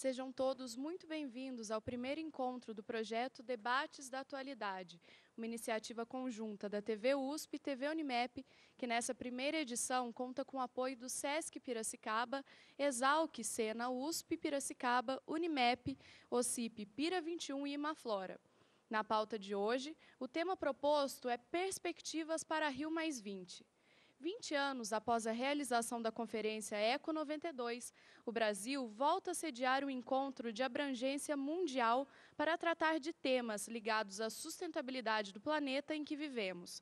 Sejam todos muito bem-vindos ao primeiro encontro do projeto Debates da Atualidade, uma iniciativa conjunta da TV USP e TV Unimep, que nessa primeira edição conta com o apoio do SESC Piracicaba, Exalc Sena USP Piracicaba, Unimep, OCIP Pira 21 e Imaflora. Na pauta de hoje, o tema proposto é Perspectivas para Rio+20. 20 anos após a realização da Conferência Eco 92, o Brasil volta a sediar um encontro de abrangência mundial para tratar de temas ligados à sustentabilidade do planeta em que vivemos.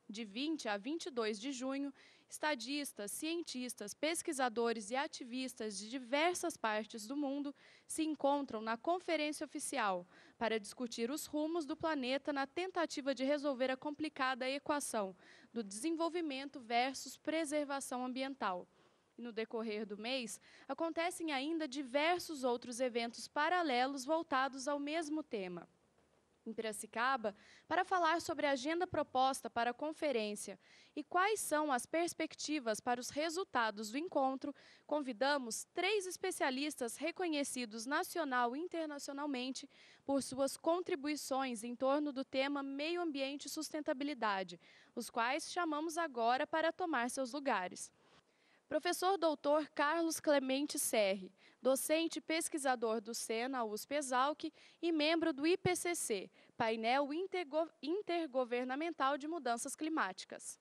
De 20 a 22 de junho, estadistas, cientistas, pesquisadores e ativistas de diversas partes do mundo se encontram na conferência oficial para discutir os rumos do planeta na tentativa de resolver a complicada equação do desenvolvimento versus preservação ambiental. E no decorrer do mês, acontecem ainda diversos outros eventos paralelos voltados ao mesmo tema. Em Piracicaba, para falar sobre a agenda proposta para a conferência e quais são as perspectivas para os resultados do encontro, convidamos 3 especialistas reconhecidos nacional e internacionalmente por suas contribuições em torno do tema meio ambiente e sustentabilidade, os quais chamamos agora para tomar seus lugares. Professor Dr. Carlos Clemente Serri, docente e pesquisador do Sena USP Exalc e membro do IPCC, Painel Intergovernamental de Mudanças Climáticas.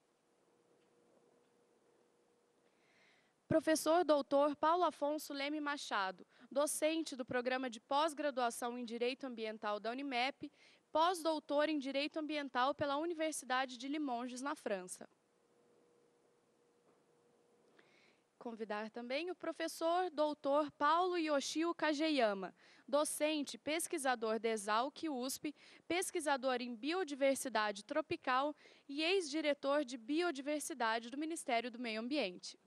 Professor Dr. Paulo Afonso Leme Machado, docente do Programa de Pós-Graduação em Direito Ambiental da Unimep, pós-doutor em Direito Ambiental pela Universidade de Limoges, na França. Convidar também o professor Dr. Paulo Yoshio Kageyama, docente, pesquisador da Exalc USP, pesquisador em biodiversidade tropical e ex-diretor de biodiversidade do Ministério do Meio Ambiente.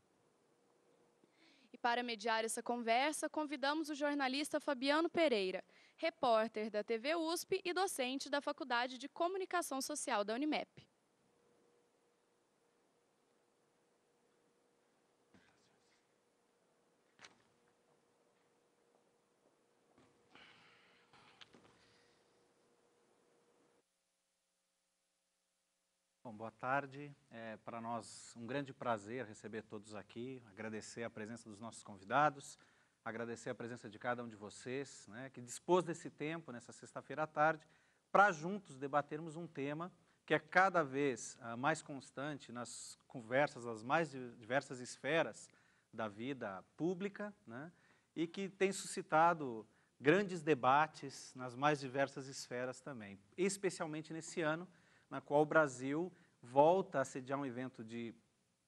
E para mediar essa conversa, convidamos o jornalista Fabiano Pereira, repórter da TV USP e docente da Faculdade de Comunicação Social da Unimep. Bom, boa tarde. É para nós um grande prazer receber todos aqui, agradecer a presença dos nossos convidados, agradecer a presença de cada um de vocês, né, que dispôs desse tempo, nessa sexta-feira à tarde, para juntos debatermos um tema que é cada vez mais constante nas conversas das mais diversas esferas da vida pública, né, e que tem suscitado grandes debates nas mais diversas esferas também, especialmente nesse ano, na qual o Brasil volta a sediar um evento de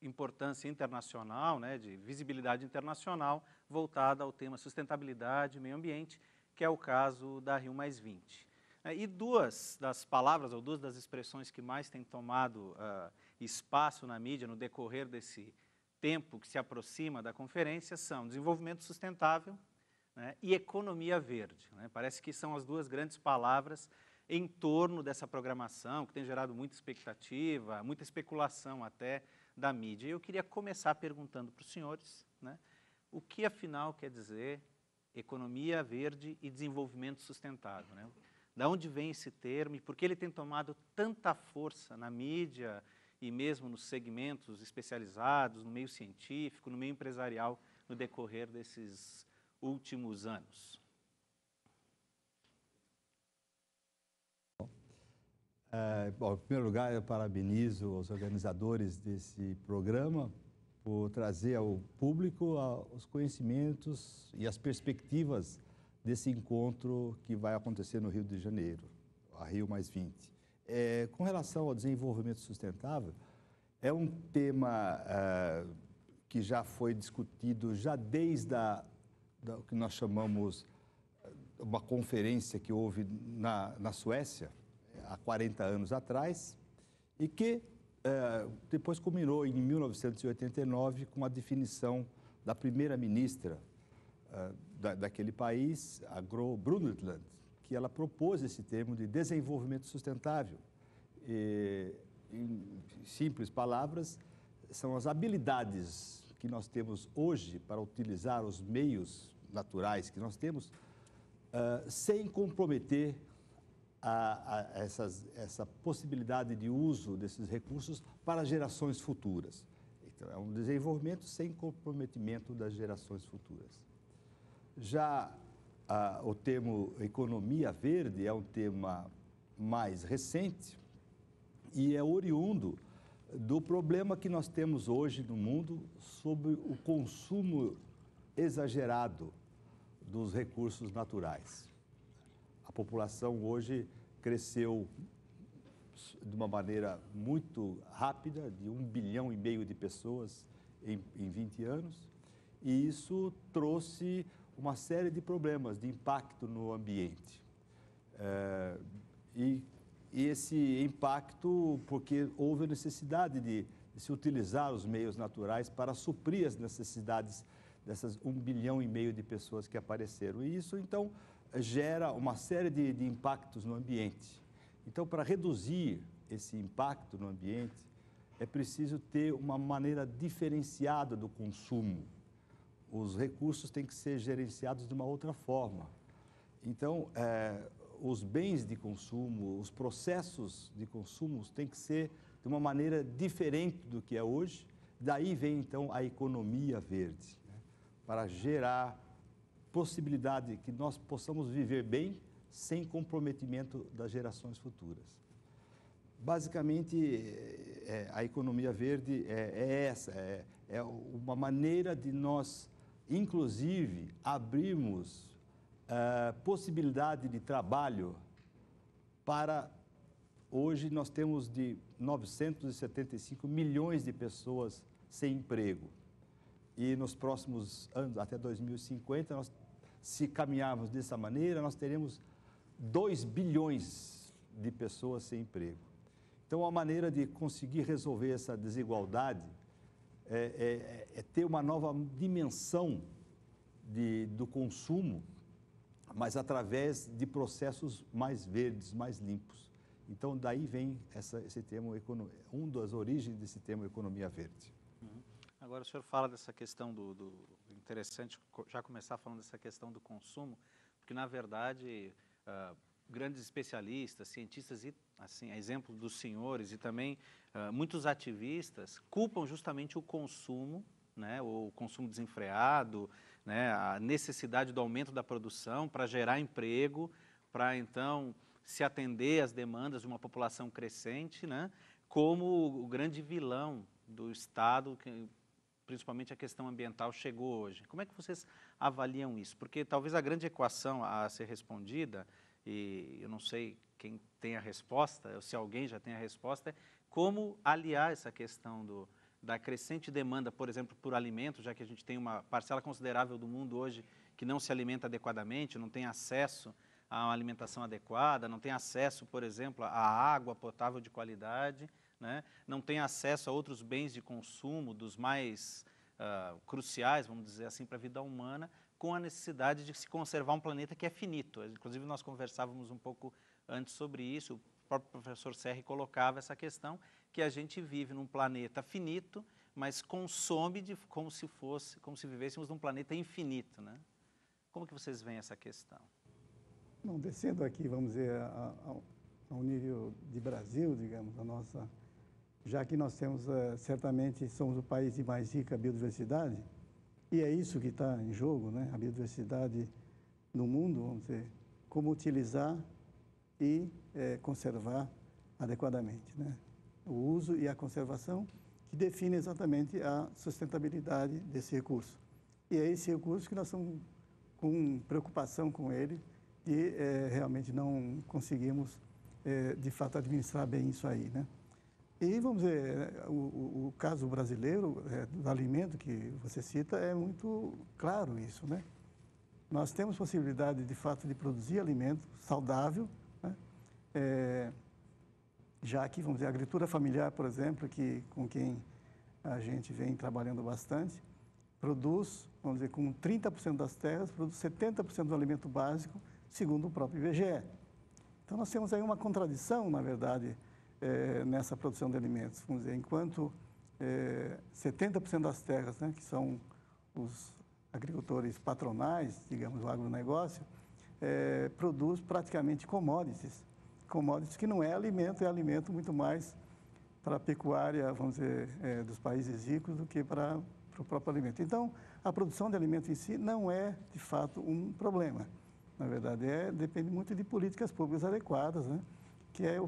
importância internacional, né, de visibilidade internacional, voltada ao tema sustentabilidade e meio ambiente, que é o caso da Rio+20. E duas das palavras, ou duas das expressões que mais têm tomado espaço na mídia no decorrer desse tempo que se aproxima da conferência são desenvolvimento sustentável, né, e economia verde, né? Parece que são as duas grandes palavras em torno dessa programação, que tem gerado muita expectativa, muita especulação até da mídia. E eu queria começar perguntando para os senhores, né, o que afinal quer dizer economia verde e desenvolvimento sustentável, né? Da onde vem esse termo e por que ele tem tomado tanta força na mídia e mesmo nos segmentos especializados, no meio científico, no meio empresarial, no decorrer desses últimos anos? Bom, em primeiro lugar, eu parabenizo os organizadores desse programa por trazer ao público os conhecimentos e as perspectivas desse encontro que vai acontecer no Rio de Janeiro, a Rio+20. Com relação ao desenvolvimento sustentável, é um tema que já foi discutido já desde o que nós chamamos uma conferência que houve na Suécia, há 40 anos atrás, e que depois culminou em 1989 com a definição da primeira-ministra daquele país, a Gro Brundtland, que ela propôs esse termo de desenvolvimento sustentável. Em simples palavras, são as habilidades que nós temos hoje para utilizar os meios naturais que nós temos, sem comprometer essa possibilidade de uso desses recursos para gerações futuras. Então, é um desenvolvimento sem comprometimento das gerações futuras. Já o termo economia verde é um tema mais recente e é oriundo do problema que nós temos hoje no mundo sobre o consumo exagerado dos recursos naturais. A população hoje cresceu de uma maneira muito rápida, de 1,5 bilhão de pessoas em 20 anos, e isso trouxe uma série de problemas de impacto no ambiente. E esse impacto porque houve a necessidade de se utilizar os meios naturais para suprir as necessidades dessas 1,5 bilhão de pessoas que apareceram. E isso, então, gera uma série de impactos no ambiente. Então, para reduzir esse impacto no ambiente, é preciso ter uma maneira diferenciada do consumo. Os recursos têm que ser gerenciados de uma outra forma. Então, os bens de consumo, os processos de consumo têm que ser de uma maneira diferente do que é hoje. Daí vem, então, a economia verde, né? Para gerar possibilidade que nós possamos viver bem sem comprometimento das gerações futuras. Basicamente, a economia verde é uma maneira de nós, inclusive, abrirmos possibilidade de trabalho para... Hoje nós temos de 975 milhões de pessoas sem emprego. E nos próximos anos, até 2050, se caminharmos dessa maneira, nós teremos 2 bilhões de pessoas sem emprego. Então, a maneira de conseguir resolver essa desigualdade é ter uma nova dimensão do consumo, mas através de processos mais verdes, mais limpos. Então, daí vem esse termo, uma das origens desse termo economia verde. Agora, o senhor fala dessa questão interessante, já começar falando dessa questão do consumo, porque, na verdade, grandes especialistas, cientistas, e assim, a exemplo dos senhores e também muitos ativistas, culpam justamente o consumo, né, o consumo desenfreado, né, a necessidade do aumento da produção para gerar emprego, para, então, se atender às demandas de uma população crescente, né, como o grande vilão do Estado, principalmente a questão ambiental, chegou hoje. Como é que vocês avaliam isso? Porque talvez a grande equação a ser respondida, e eu não sei quem tem a resposta, ou se alguém já tem a resposta, é como aliar essa questão da crescente demanda, por exemplo, por alimentos, já que a gente tem uma parcela considerável do mundo hoje que não se alimenta adequadamente, não tem acesso a uma alimentação adequada, não tem acesso, por exemplo, à água potável de qualidade, né? Não tem acesso a outros bens de consumo, dos mais cruciais, vamos dizer assim, para a vida humana, com a necessidade de se conservar um planeta que é finito. Inclusive, nós conversávamos um pouco antes sobre isso, o próprio professor Serri colocava essa questão, que a gente vive num planeta finito, mas consome como se vivêssemos num planeta infinito, né? Como que vocês veem essa questão? Bom, descendo aqui, vamos dizer, ao nível de Brasil, digamos, já que nós temos, certamente, somos o país de mais rica biodiversidade, e é isso que está em jogo, né? A biodiversidade no mundo, vamos dizer, como utilizar e conservar adequadamente, né? O uso e a conservação que define exatamente a sustentabilidade desse recurso. E é esse recurso que nós estamos com preocupação com ele, e realmente não conseguimos, de fato, administrar bem isso aí, né? E, vamos dizer, o caso brasileiro do alimento que você cita é muito claro isso, né? Nós temos possibilidade, de fato, de produzir alimento saudável, né? Já que, vamos dizer, a agricultura familiar, por exemplo, com quem a gente vem trabalhando bastante, produz, vamos dizer, com 30% das terras, produz 70% do alimento básico, segundo o próprio IBGE. Então, nós temos aí uma contradição, na verdade, nessa produção de alimentos. Vamos dizer, enquanto 70% das terras, né, que são agricultores patronais, digamos, o agronegócio, produz praticamente commodities que não é alimento muito mais para a pecuária, vamos dizer, dos países ricos do que para o próprio alimento. Então, a produção de alimento em si não é, de fato, um problema. Na verdade, depende muito de políticas públicas adequadas, né? Que é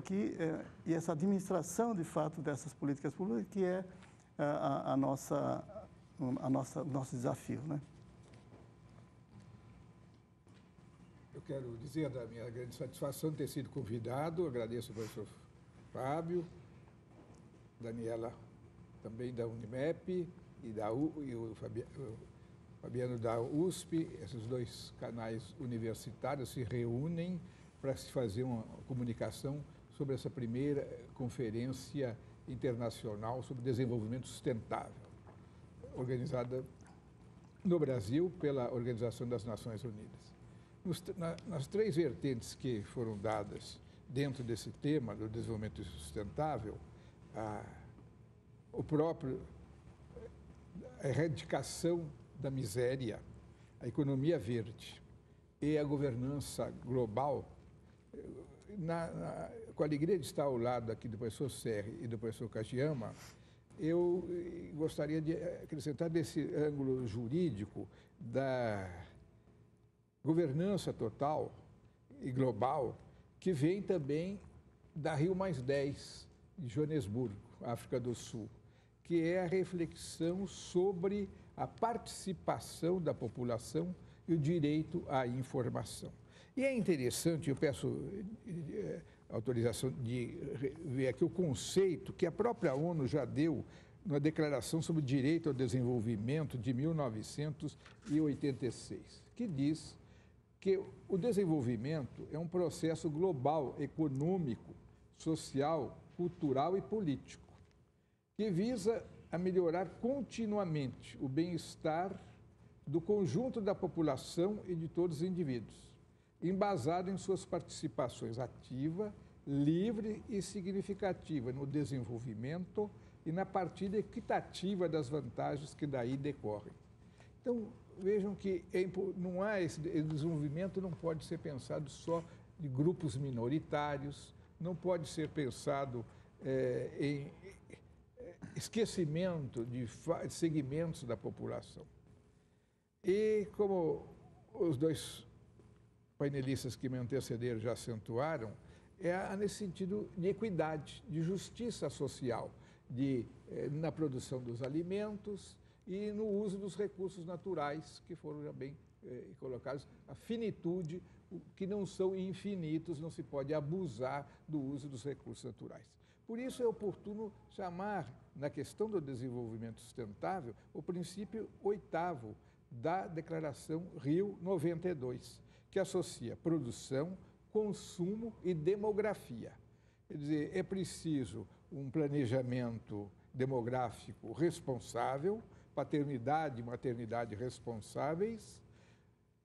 e essa administração, de fato, dessas políticas públicas que é o nosso desafio, né? Eu quero dizer da minha grande satisfação de ter sido convidado, agradeço ao professor Fábio, Daniela também da Unimep e o Fabiano da USP. Esses dois canais universitários se reúnem para se fazer uma comunicação sobre essa primeira conferência internacional sobre desenvolvimento sustentável, organizada no Brasil pela Organização das Nações Unidas. Nas três vertentes que foram dadas dentro desse tema do desenvolvimento sustentável, a erradicação da miséria, a economia verde e a governança global, com a alegria de estar ao lado aqui do professor Serri e do professor Kajiyama, eu gostaria de acrescentar desse ângulo jurídico da governança total e global, que vem também da Rio+10, de Joanesburgo, África do Sul, que é a reflexão sobre a participação da população e o direito à informação. E é interessante, eu peço autorização de ver aqui o conceito que a própria ONU já deu na Declaração sobre o Direito ao Desenvolvimento de 1986, que diz que o desenvolvimento é um processo global, econômico, social, cultural e político, que visa a melhorar continuamente o bem-estar do conjunto da população e de todos os indivíduos, embasado em suas participações ativa, livre e significativa no desenvolvimento e na partilha equitativa das vantagens que daí decorrem. Então, vejam que esse desenvolvimento não pode ser pensado só de grupos minoritários, não pode ser pensado em esquecimento de segmentos da população. E como os dois painelistas que me antecederam já acentuaram, nesse sentido de equidade, de justiça social, na produção dos alimentos e no uso dos recursos naturais, que foram já bem colocados, a finitude, que não são infinitos, não se pode abusar do uso dos recursos naturais. Por isso é oportuno chamar, na questão do desenvolvimento sustentável, o princípio 8º da Declaração Rio 92, que associa produção, consumo e demografia. Quer dizer, é preciso um planejamento demográfico responsável, paternidade e maternidade responsáveis.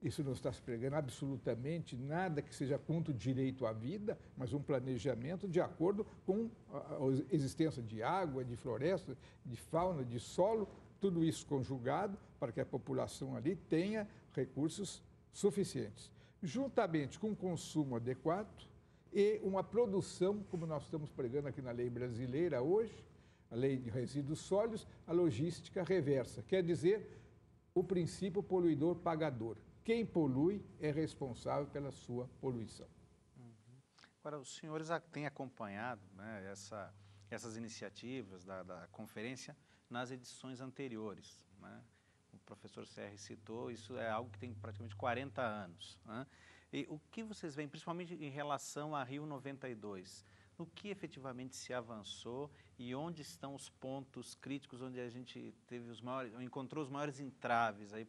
Isso não está se pregando absolutamente nada que seja contra o direito à vida, mas um planejamento de acordo com a existência de água, de floresta, de fauna, de solo, tudo isso conjugado para que a população ali tenha recursos suficientes, juntamente com um consumo adequado e uma produção, como nós estamos pregando aqui na lei brasileira hoje, a lei de resíduos sólidos, a logística reversa, quer dizer, o princípio poluidor-pagador. Quem polui é responsável pela sua poluição. Agora, os senhores têm acompanhado, né, essas iniciativas da conferência nas edições anteriores, né? O professor Serri citou, isso é algo que tem praticamente 40 anos. Né? E o que vocês veem, principalmente em relação a Rio 92, no que efetivamente se avançou e onde estão os pontos críticos onde a gente encontrou os maiores entraves aí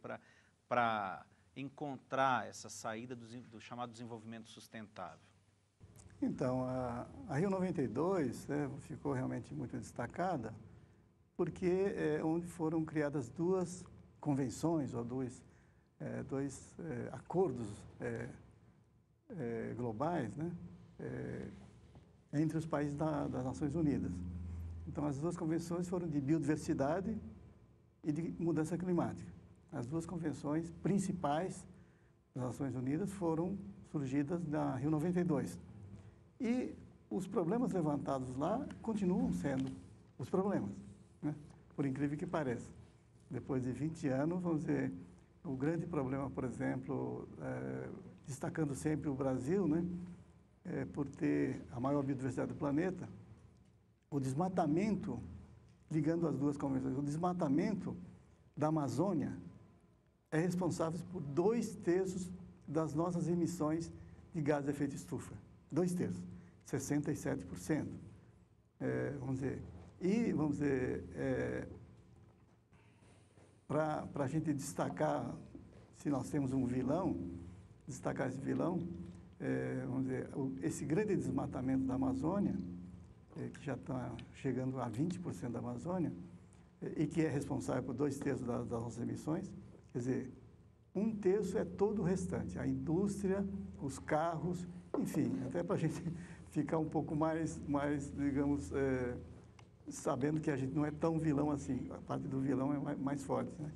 para encontrar essa saída do chamado desenvolvimento sustentável? Então, a Rio 92 ficou realmente muito destacada porque é onde foram criadas duas convenções ou dois acordos globais, né, entre os países das Nações Unidas. Então, as duas convenções foram de biodiversidade e de mudança climática. As duas convenções principais das Nações Unidas foram surgidas na Rio 92. E os problemas levantados lá continuam sendo os problemas, né? Por incrível que pareça. Depois de 20 anos, vamos dizer, o grande problema, por exemplo, destacando sempre o Brasil, né? Por ter a maior biodiversidade do planeta, o desmatamento, ligando as duas convenções, o desmatamento da Amazônia é responsável por 2/3 das nossas emissões de gás de efeito estufa. 2/3, 67%. Vamos dizer, para a gente destacar, se nós temos um vilão, destacar esse vilão, vamos dizer, esse grande desmatamento da Amazônia, que já está chegando a 20% da Amazônia, e que é responsável por 2/3 das nossas emissões, quer dizer, 1/3 é todo o restante, a indústria, os carros, enfim, até para a gente ficar um pouco mais digamos, sabendo que a gente não é tão vilão assim, a parte do vilão é mais forte, né?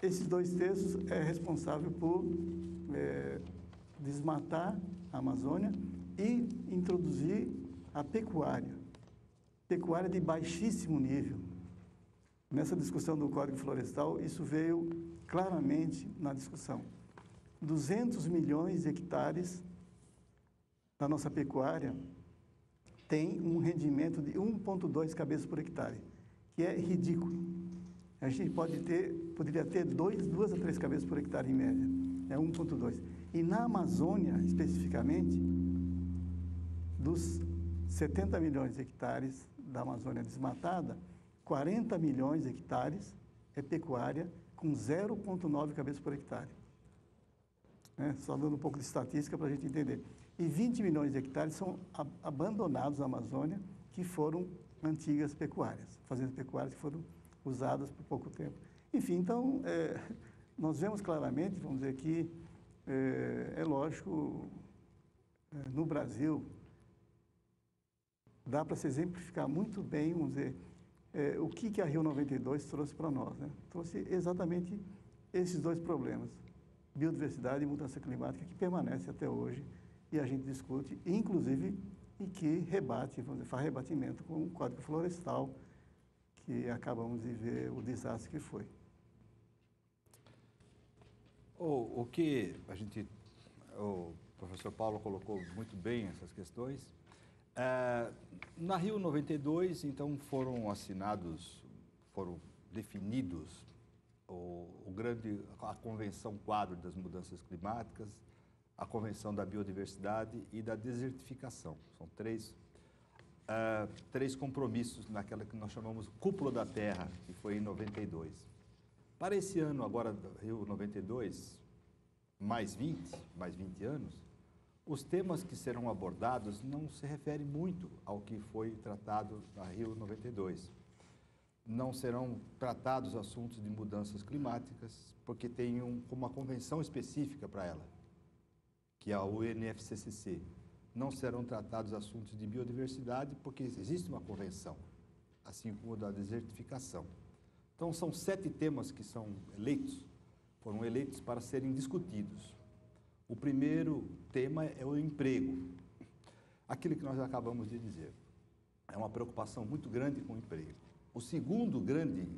Esses 2/3 é responsável por desmatar a Amazônia e introduzir a pecuária de baixíssimo nível. Nessa discussão do Código Florestal, isso veio claramente na discussão. 200 milhões de hectares da nossa pecuária tem um rendimento de 1,2 cabeças por hectare, que é ridículo. A gente poderia ter 2 a 3 cabeças por hectare em média, é 1,2. E na Amazônia, especificamente, dos 70 milhões de hectares da Amazônia desmatada, 40 milhões de hectares é pecuária com 0,9 cabeças por hectare. Só dando um pouco de estatística para a gente entender. E 20 milhões de hectares são abandonados na Amazônia, que foram antigas pecuárias, fazendas pecuárias que foram usadas por pouco tempo. Enfim, então, nós vemos claramente, vamos dizer que, é lógico, no Brasil, dá para se exemplificar muito bem, vamos dizer, o que a Rio 92 trouxe para nós, né? Trouxe exatamente esses dois problemas, biodiversidade e mudança climática, que permanece até hoje, e a gente discute, inclusive, e que rebate, vamos dizer, faz rebatimento com o Código Florestal, que acabamos de ver o desastre que foi. O professor Paulo colocou muito bem essas questões. Na Rio 92, então, foram definidos a Convenção Quadro das Mudanças Climáticas, a Convenção da Biodiversidade e da Desertificação. São três compromissos naquela que nós chamamos Cúpula da Terra, que foi em 92. Para esse ano, agora, Rio 92, mais 20 anos, os temas que serão abordados não se referem muito ao que foi tratado na Rio 92. Não serão tratados assuntos de mudanças climáticas, porque tem uma convenção específica para ela, que é a UNFCCC. Não serão tratados assuntos de biodiversidade, porque existe uma convenção, assim como a da desertificação. Então, são 7 temas que foram eleitos para serem discutidos. O primeiro tema é o emprego. Aquilo que nós acabamos de dizer. É uma preocupação muito grande com o emprego. O segundo grande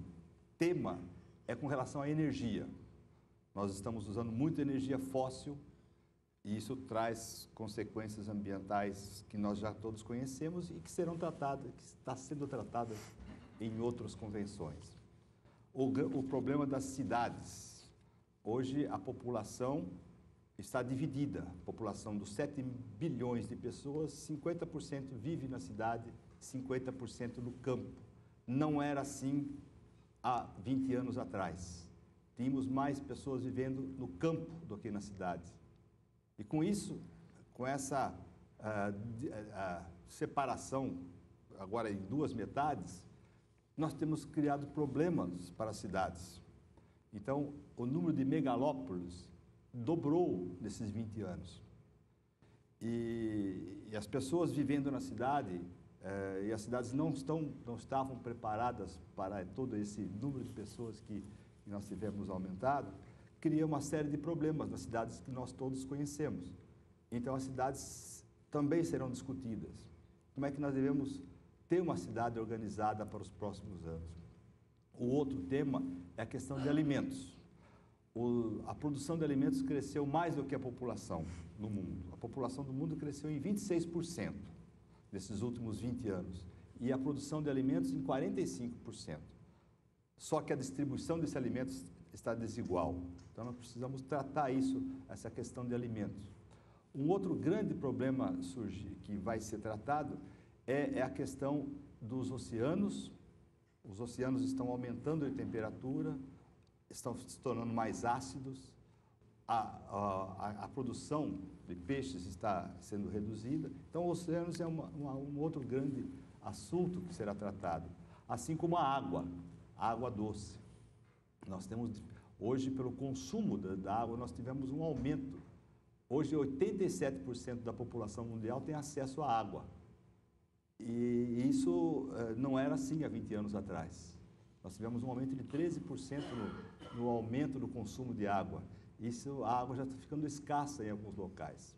tema é com relação à energia. Nós estamos usando muita energia fóssil e isso traz consequências ambientais que nós já todos conhecemos e que está sendo tratadas em outras convenções. O problema das cidades. Hoje a população está dividida. A população dos 7 bilhões de pessoas, 50% vive na cidade, 50% no campo. Não era assim há 20 anos atrás. Tínhamos mais pessoas vivendo no campo do que na cidade. E com isso, com essa separação, agora em 2 metades, nós temos criado problemas para as cidades. Então, o número de megalópolis dobrou nesses 20 anos. E as pessoas vivendo na cidade, e as cidades não estavam preparadas para todo esse número de pessoas que que nós tivemos aumentado, cria uma série de problemas nas cidades que nós todos conhecemos. Então, as cidades também serão discutidas. Como é que nós devemos ter uma cidade organizada para os próximos anos? O outro tema é a questão de alimentos. A produção de alimentos cresceu mais do que a população no mundo. A população do mundo cresceu em 26% nesses últimos 20 anos. E a produção de alimentos em 45%. Só que a distribuição desses alimentos está desigual. Então, nós precisamos tratar isso, essa questão de alimentos. Um outro grande problema que vai ser tratado é a questão dos oceanos. Os oceanos estão aumentando de temperatura, estão se tornando mais ácidos, a produção de peixes está sendo reduzida. Então, os oceanos é um outro grande assunto que será tratado, assim como a água doce. Nós temos, hoje, pelo consumo da água, nós tivemos um aumento. Hoje, 87% da população mundial tem acesso à água. E isso não era assim há 20 anos atrás. Nós tivemos um aumento de 13% no aumento do consumo de água. A água já está ficando escassa em alguns locais.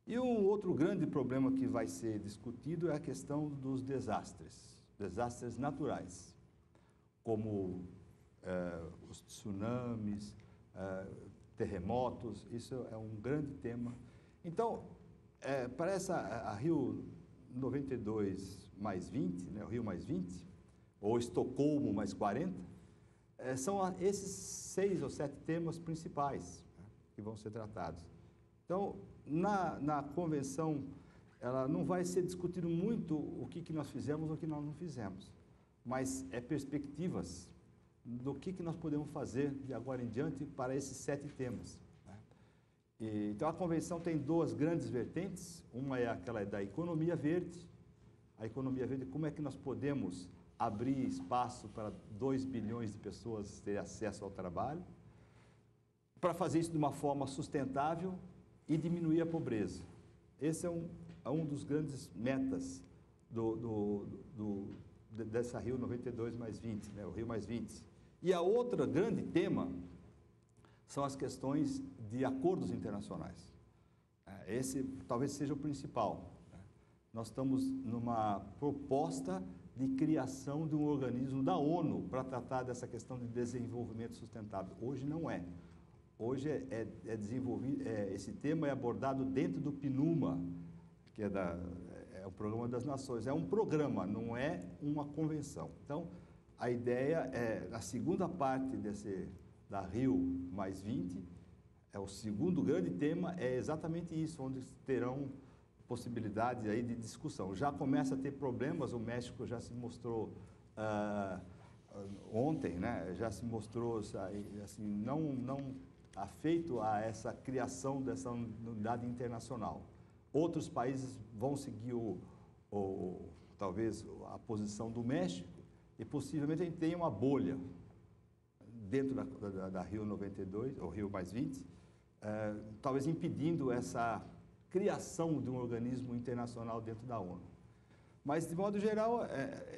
E um outro grande problema que vai ser discutido é a questão dos desastres naturais, como os tsunamis, terremotos. Isso é um grande tema. Então, para a Rio 92 mais 20, né, o Rio mais 20, ou Estocolmo mais 40, são esses 6 ou 7 temas principais, né, que vão ser tratados. Então, na convenção, ela não vai ser discutido muito o que nós fizemos ou o que nós não fizemos, mas perspectivas do que nós podemos fazer de agora em diante para esses 7 temas. Então, a convenção tem 2 grandes vertentes. Uma é aquela da economia verde. A economia verde, como é que nós podemos abrir espaço para 2 bilhões de pessoas terem acesso ao trabalho, para fazer isso de uma forma sustentável e diminuir a pobreza. Esse é um dos grandes metas dessa Rio 92 mais 20, né, o Rio mais 20. E a outra grande tema são as questões de acordos internacionais. Esse talvez seja o principal. Nós estamos numa proposta de criação de um organismo da ONU para tratar dessa questão de desenvolvimento sustentável. Hoje não é. Hoje esse tema é abordado dentro do PNUMA, que é o Programa das Nações. É um programa, não é uma convenção. Então, a ideia é, a segunda parte da Rio mais 20, o segundo grande tema é exatamente isso, onde terão possibilidades aí de discussão. Já começa a ter problemas, o México já se mostrou ontem, né, já se mostrou assim, não afeito a essa criação dessa unidade internacional. Outros países vão seguir talvez a posição do México e possivelmente a gente tenha uma bolha dentro da Rio 92, ou Rio mais 20, talvez impedindo essa criação de um organismo internacional dentro da ONU. Mas, de modo geral,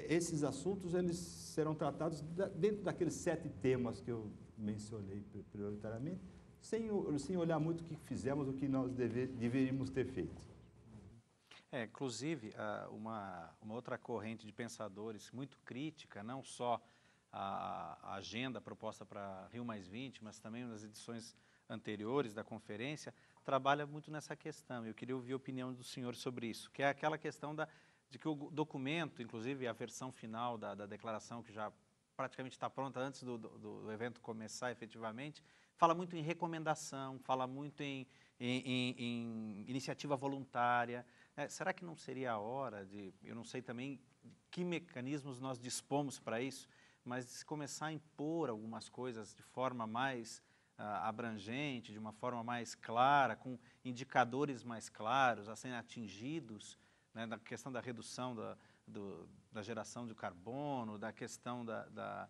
esses assuntos eles serão tratados dentro daqueles 7 temas que eu mencionei prioritariamente, sem olhar muito o que fizemos, o que nós deveríamos ter feito. Inclusive, uma outra corrente de pensadores muito crítica, não só a agenda proposta para Rio mais 20, mas também nas edições anteriores da conferência, trabalha muito nessa questão. Eu queria ouvir a opinião do senhor sobre isso, que é aquela questão de que o documento, inclusive a versão final da declaração, que já praticamente está pronta antes do evento começar efetivamente, fala muito em recomendação, fala muito em iniciativa voluntária. Será que não seria a hora eu não sei também que mecanismos nós dispomos para isso, mas de se começar a impor algumas coisas de forma mais abrangente, de uma forma mais clara, com indicadores mais claros a serem atingidos, né, na questão da redução da geração de carbono, da questão da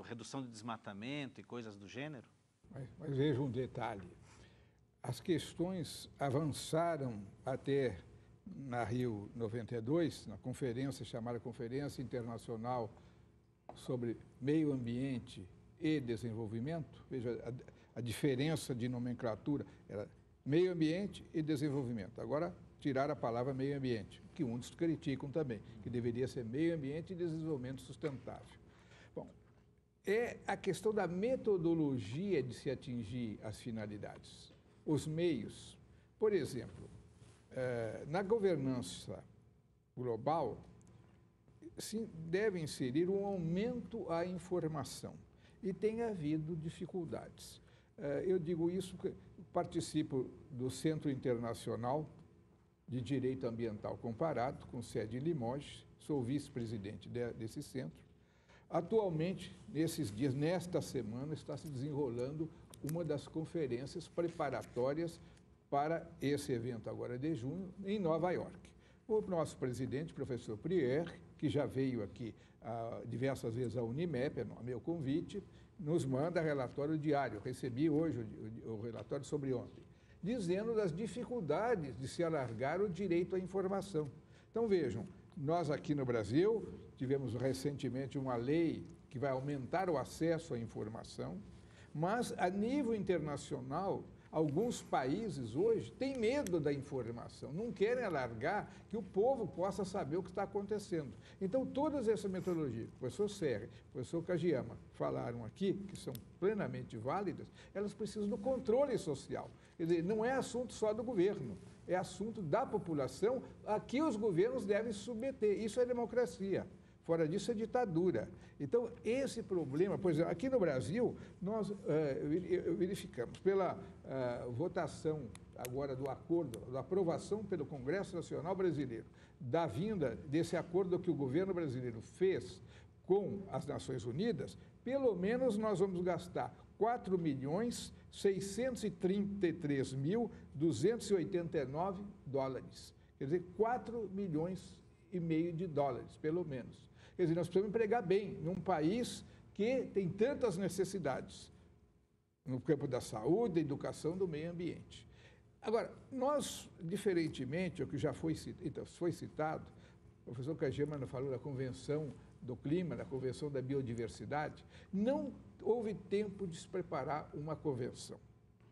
redução do desmatamento e coisas do gênero? Mas veja um detalhe. As questões avançaram até na Rio 92, na conferência chamada Conferência Internacional sobre Meio Ambiente e desenvolvimento, veja a diferença de nomenclatura, era meio ambiente e desenvolvimento. Agora, tiraram a palavra meio ambiente, que muitos criticam também, que deveria ser meio ambiente e desenvolvimento sustentável. Bom, é a questão da metodologia de se atingir as finalidades, os meios. Por exemplo, na governança global, se deve inserir um aumento à informação e tem havido dificuldades. Eu digo isso porque participo do Centro Internacional de Direito Ambiental Comparado, com sede em Limoges, sou vice-presidente desse centro. Atualmente, nesses dias, nesta semana, está se desenrolando uma das conferências preparatórias para esse evento agora de junho, em Nova York. O nosso presidente, professor Prier, que já veio aqui diversas vezes à Unimep, a meu convite, nos manda relatório diário. Eu recebi hoje o relatório sobre ontem, dizendo das dificuldades de se alargar o direito à informação. Então, vejam, nós aqui no Brasil tivemos recentemente uma lei que vai aumentar o acesso à informação, mas a nível internacional, alguns países hoje têm medo da informação, não querem alargar que o povo possa saber o que está acontecendo. Então, todas essas metodologias, o professor Serra, o professor Kajiyama falaram aqui, que são plenamente válidas, elas precisam do controle social. Quer dizer, não é assunto só do governo, é assunto da população a que os governos devem se submeter. Isso é democracia. Fora disso, é ditadura. Então, esse problema, por exemplo, aqui no Brasil, nós verificamos pela votação agora do acordo, da aprovação pelo Congresso Nacional Brasileiro, da vinda desse acordo que o governo brasileiro fez com as Nações Unidas, pelo menos nós vamos gastar 4.633.289 dólares. Quer dizer, 4,5 milhões de dólares, pelo menos. Quer dizer, nós precisamos empregar bem num país que tem tantas necessidades no campo da saúde, da educação, do meio ambiente. Agora, nós, diferentemente, o que já foi citado, o professor Kajiyama falou da Convenção do Clima, da Convenção da Biodiversidade, não houve tempo de se preparar uma convenção.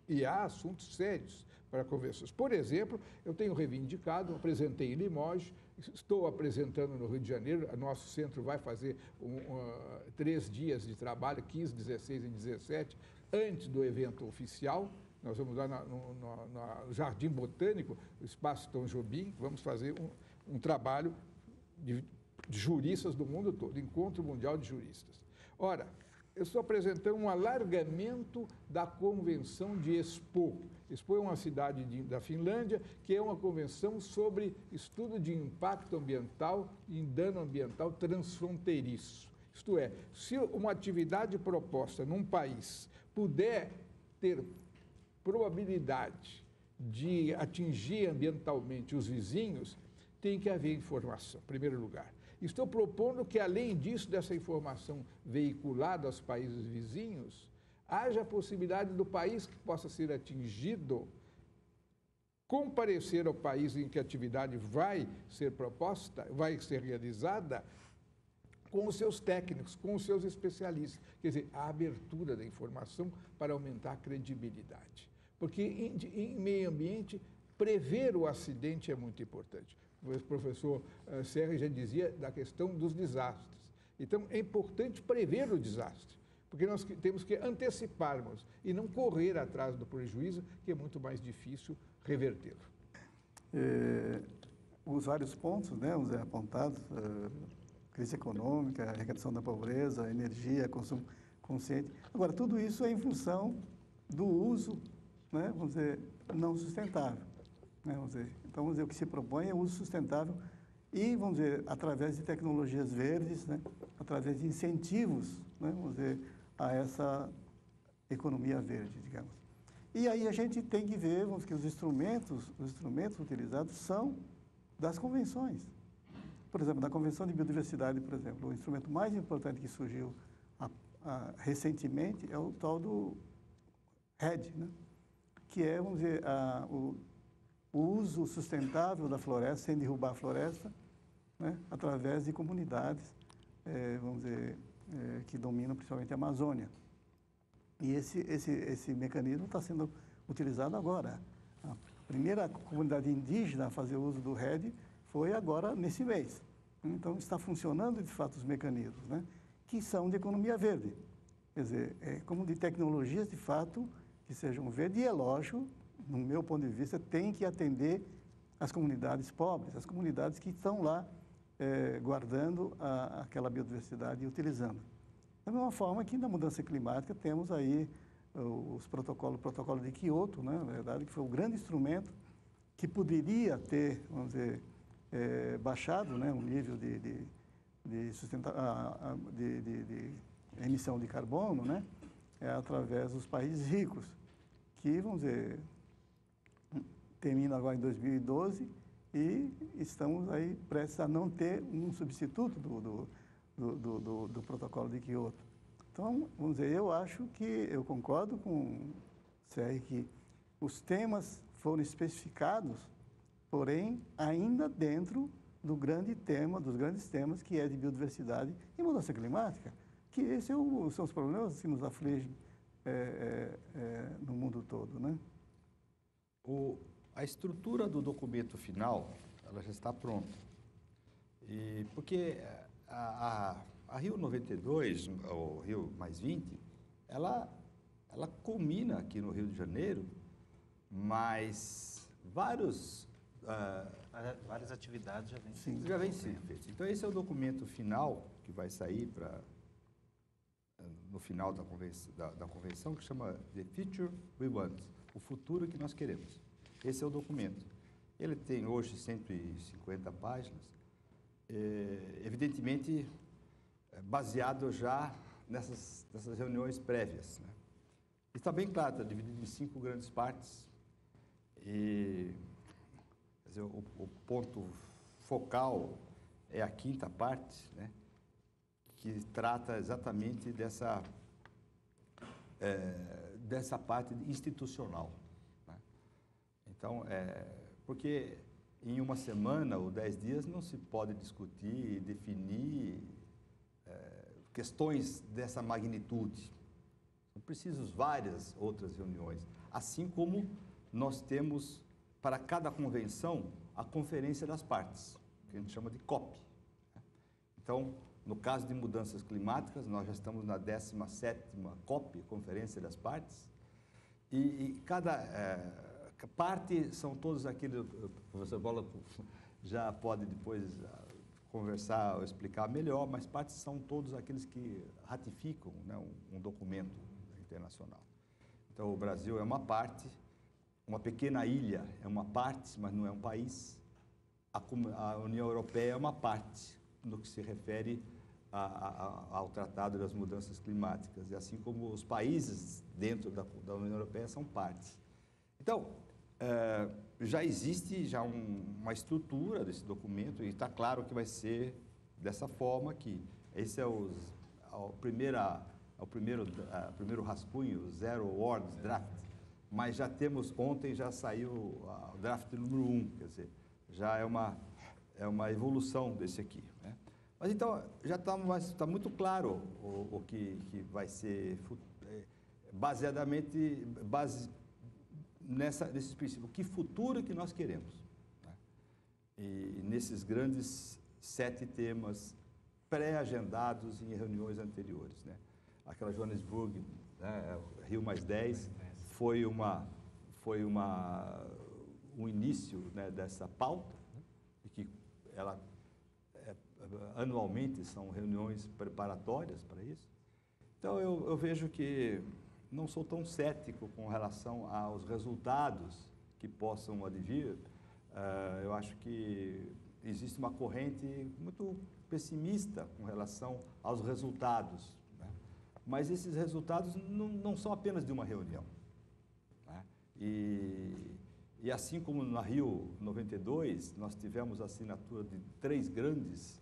E há assuntos sérios para convenções. Por exemplo, eu tenho reivindicado, apresentei em Limoges, estou apresentando no Rio de Janeiro, nosso centro vai fazer 3 dias de trabalho, 15, 16 e 17, antes do evento oficial. Nós vamos lá no Jardim Botânico, no Espaço Tom Jobim, vamos fazer um trabalho de juristas do mundo todo, Encontro Mundial de Juristas. Ora, eu estou apresentando um alargamento da Convenção de Espoo. Espoo é uma cidade da Finlândia, que é uma convenção sobre estudo de impacto ambiental e dano ambiental transfronteiriço. Isto é, se uma atividade proposta num país puder ter probabilidade de atingir ambientalmente os vizinhos, tem que haver informação, em primeiro lugar. Estou propondo que, além disso, dessa informação veiculada aos países vizinhos, haja a possibilidade do país que possa ser atingido comparecer ao país em que a atividade vai ser proposta, vai ser realizada, com os seus técnicos, com os seus especialistas. Quer dizer, a abertura da informação para aumentar a credibilidade. Porque, em meio ambiente, prever o acidente é muito importante. O professor Serra já dizia da questão dos desastres. Então, é importante prever o desastre, porque nós temos que anteciparmos e não correr atrás do prejuízo, que é muito mais difícil revertê-lo. Os vários pontos, né, apontados, crise econômica, redução da pobreza, energia, consumo consciente. Agora, tudo isso é em função do uso, né, vamos dizer, não sustentável. Né, então, vamos dizer, o que se propõe é o uso sustentável e, vamos dizer, através de tecnologias verdes, né, através de incentivos, né, vamos dizer, a essa economia verde, digamos. E aí a gente tem que ver, vamos dizer, que os instrumentos utilizados são das convenções. Por exemplo, na Convenção de Biodiversidade, por exemplo, o instrumento mais importante que surgiu recentemente é o tal do REDD, né, que é, vamos dizer, o uso sustentável da floresta, sem derrubar a floresta, né, através de comunidades, vamos dizer, que dominam principalmente a Amazônia. E esse mecanismo está sendo utilizado agora. A primeira comunidade indígena a fazer uso do RED foi agora, nesse mês. Então, está funcionando, de fato, os mecanismos, né? Que são de economia verde. Quer dizer, como de tecnologias, de fato, que sejam verdes. E é lógico, no meu ponto de vista, tem que atender as comunidades pobres, as comunidades que estão lá guardando aquela biodiversidade e utilizando. Da mesma forma que na mudança climática temos aí o protocolo de Kyoto, né, na verdade, que foi o grande instrumento que poderia ter, vamos dizer, baixado, né, o nível de emissão de carbono, né, através dos países ricos, que, vamos dizer, termina agora em 2012 e estamos aí prestes a não ter um substituto do protocolo de Kyoto. Então, vamos dizer, eu concordo com o CR que os temas foram especificados, porém, ainda dentro dos grandes temas, que é de biodiversidade e mudança climática, que esses são os problemas que nos afligem no mundo todo, né? A estrutura do documento final, ela já está pronta. Porque a Rio 92, ou Rio +20, ela culmina aqui no Rio de Janeiro, mas várias atividades já vêm sendo feitas. Então, esse é o documento final que vai sair no final da convenção, que chama The Future We Want, o futuro que nós queremos. Esse é o documento. Ele tem hoje 150 páginas, evidentemente baseado já nessas reuniões prévias, né? Está bem claro, está dividido em 5 grandes partes e quer dizer, o ponto focal é a 5ª parte, né, que trata exatamente dessa parte institucional. Então, porque em uma semana ou 10 dias não se pode discutir e definir questões dessa magnitude. São precisas várias outras reuniões, assim como nós temos para cada convenção a Conferência das Partes, que a gente chama de COP. Então, no caso de mudanças climáticas, nós já estamos na 17ª COP, Conferência das Partes, e cada parte são todos aqueles, o professor Bola já pode depois conversar ou explicar melhor, mas partes são todos aqueles que ratificam, né, um documento internacional. Então, o Brasil é uma parte, uma pequena ilha é uma parte, mas não é um país. A União Europeia é uma parte no que se refere ao Tratado das Mudanças Climáticas, e assim como os países dentro da União Europeia são partes. Então, já existe uma estrutura desse documento, e está claro que vai ser dessa forma, que esse é o primeiro rascunho, o Zero Words Draft, mas já temos, ontem já saiu o draft número 1, quer dizer, já é uma evolução desse aqui, né? Mas então, já está muito claro o que vai ser baseadamente, nesses princípios, que futuro que nós queremos, né? E nesses grandes 7 temas pré-agendados em reuniões anteriores, né? Aquela Johannesburg, né, Rio +10, foi um início, né, dessa pauta, né, e que ela anualmente são reuniões preparatórias para isso. Então, eu vejo que não sou tão cético com relação aos resultados que possam advir. Eu acho que existe uma corrente muito pessimista com relação aos resultados, né? Mas esses resultados não são apenas de uma reunião, né? E assim como na Rio 92, nós tivemos a assinatura de 3 grandes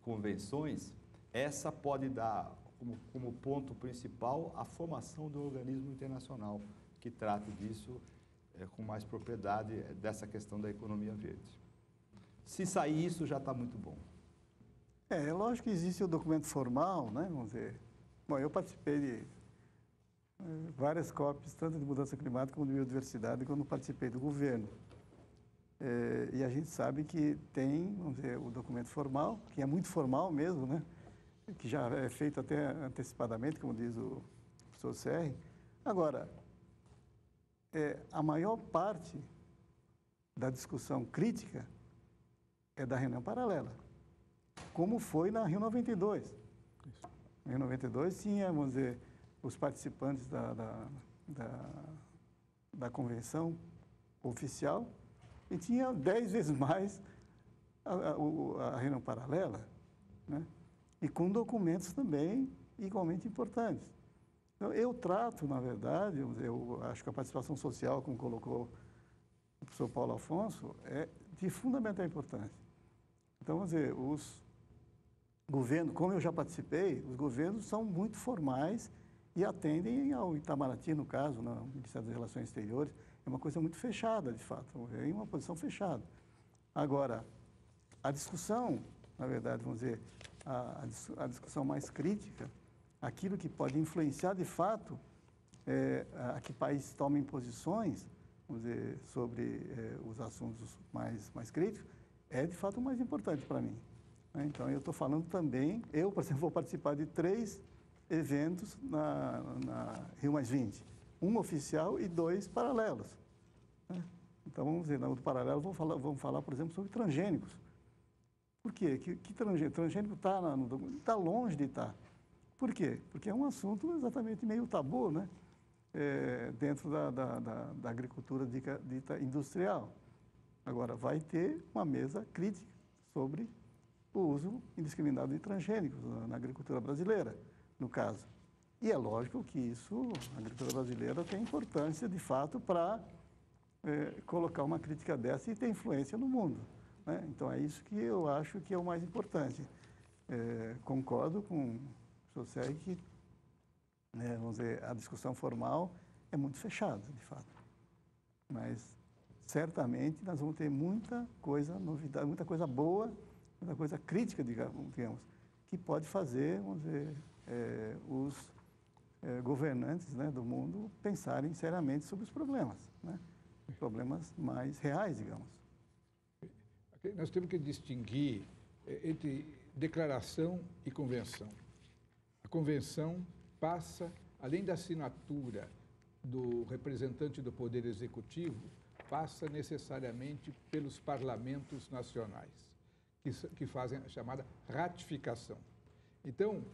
convenções, essa pode dar como ponto principal a formação do organismo internacional que trate disso com mais propriedade, dessa questão da economia verde. Se sair isso, já está muito bom. É lógico que existe o documento formal, né? Vamos dizer. Bom, eu participei várias COPs, tanto de mudança climática como de biodiversidade, quando participei do governo. E a gente sabe que tem, vamos dizer, o documento formal, que é muito formal mesmo, né? Que já é feito até antecipadamente, como diz o professor Serri. Agora, a maior parte da discussão crítica é da reunião paralela, como foi na Rio 92. Na Rio 92 tinha, vamos dizer, os participantes da convenção oficial e tinha 10 vezes mais a reunião paralela, né? E com documentos também igualmente importantes. Então, eu trato, na verdade, eu acho que a participação social, como colocou o professor Paulo Afonso, é de fundamental importância. Então, vamos dizer, os governos, como eu já participei, os governos são muito formais e atendem ao Itamaraty, no caso, no Ministério das Relações Exteriores, é uma coisa muito fechada, de fato, é uma posição fechada. Agora, a discussão, na verdade, vamos dizer, a discussão mais crítica, aquilo que pode influenciar, de fato, a que países tomem posições, vamos dizer, sobre os assuntos mais críticos, é, de fato, o mais importante para mim. Né? Então, eu estou falando também, eu, por exemplo, vou participar de 3 eventos na Rio +20. Um oficial e 2 paralelos. Né? Então, vamos dizer, no paralelo, vamos falar, por exemplo, sobre transgênicos. Por quê? Que transgênico está longe de estar. Por quê? Porque é um assunto exatamente meio tabu, né? Dentro da agricultura dita industrial. Agora, vai ter uma mesa crítica sobre o uso indiscriminado de transgênicos na agricultura brasileira, no caso. E é lógico que isso, a agricultura brasileira tem importância, de fato, para colocar uma crítica dessa e ter influência no mundo. Né? Então, é isso que eu acho que é o mais importante. Concordo com o professor Serri que, vamos dizer, a discussão formal é muito fechada, de fato. Mas, certamente, nós vamos ter muita coisa, novidade, muita coisa boa, muita coisa crítica, digamos, que pode fazer, vamos dizer, os governantes, né, do mundo pensarem seriamente sobre os problemas, né? Problemas mais reais, digamos. Nós temos que distinguir entre declaração e convenção. A convenção passa, além da assinatura do representante do Poder Executivo, passa necessariamente pelos parlamentos nacionais, que fazem a chamada ratificação. Então,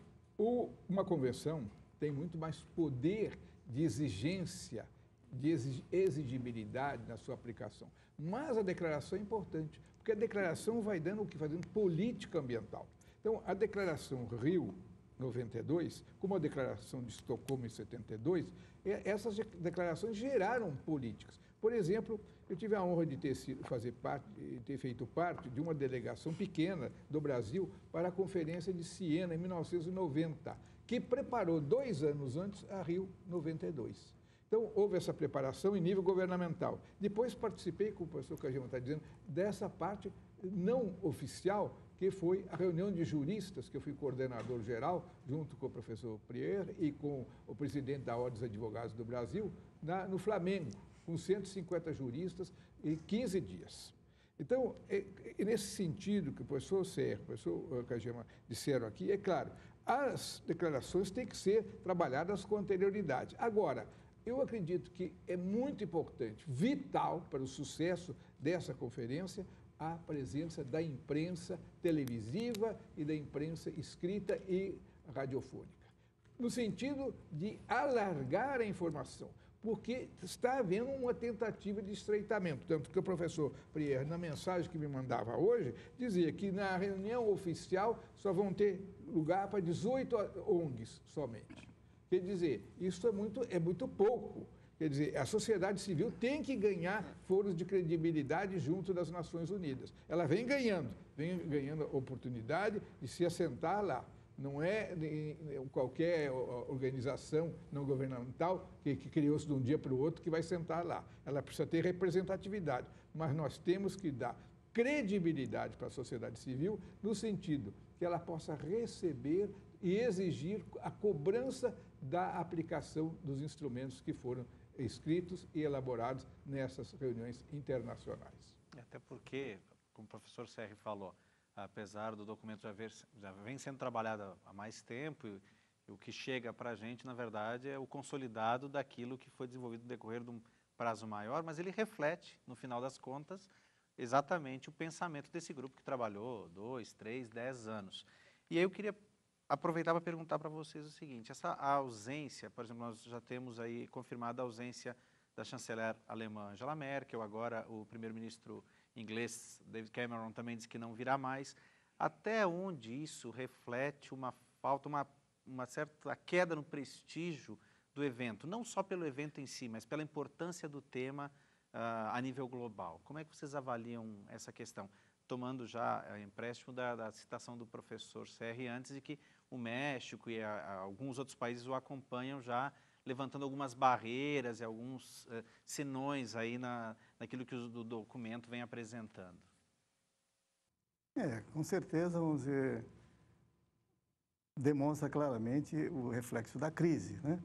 uma convenção tem muito mais poder de exigência, de exigibilidade na sua aplicação. Mas a declaração é importante, porque a declaração vai dando o que? Fazendo política ambiental. Então, a declaração Rio 92, como a declaração de Estocolmo em 72, essas declarações geraram políticas. Por exemplo, eu tive a honra de ter feito parte de uma delegação pequena do Brasil para a Conferência de Siena, em 1990, que preparou 2 anos antes a Rio 92. Então, houve essa preparação em nível governamental. Depois participei, como o professor Kajima está dizendo, dessa parte não oficial, que foi a reunião de juristas, que eu fui coordenador geral, junto com o professor Prier e com o presidente da Ordem dos Advogados do Brasil, no Flamengo, com 150 juristas em 15 dias. Então, nesse sentido que o professor Serri, o professor Kajima disseram aqui, é claro, as declarações têm que ser trabalhadas com anterioridade. Agora, eu acredito que é muito importante, vital para o sucesso dessa conferência, a presença da imprensa televisiva e da imprensa escrita e radiofônica, no sentido de alargar a informação, porque está havendo uma tentativa de estreitamento. Tanto que o professor Prier, na mensagem que me mandava hoje, dizia que na reunião oficial só vão ter lugar para 18 ONGs somente. Quer dizer, isso é muito pouco. Quer dizer, a sociedade civil tem que ganhar foros de credibilidade junto das Nações Unidas. Ela vem ganhando a oportunidade de se assentar lá. Não é qualquer organização não governamental que criou-se de um dia para o outro que vai sentar lá. Ela precisa ter representatividade, mas nós temos que dar credibilidade para a sociedade civil no sentido que ela possa receber e exigir a cobrança da aplicação dos instrumentos que foram escritos e elaborados nessas reuniões internacionais. Até porque, como o professor Serri falou, apesar do documento já vem sendo trabalhado há mais tempo, e o que chega para a gente, na verdade, é o consolidado daquilo que foi desenvolvido no decorrer de um prazo maior, mas ele reflete, no final das contas, exatamente o pensamento desse grupo que trabalhou 2, 3, 10 anos. E aí eu queria aproveitar para perguntar para vocês o seguinte, essa ausência, por exemplo, nós já temos aí confirmada a ausência da chanceler alemã Angela Merkel, agora o primeiro-ministro inglês David Cameron também disse que não virá mais. Até onde isso reflete uma falta, uma certa queda no prestígio do evento, não só pelo evento em si, mas pela importância do tema a nível global? Como é que vocês avaliam essa questão? Tomando já empréstimo da citação do professor Serri antes, de que o México e alguns outros países o acompanham já, levantando algumas barreiras e alguns senões aí naquilo que o documento vem apresentando. Com certeza, vamos dizer, demonstra claramente o reflexo da crise, né?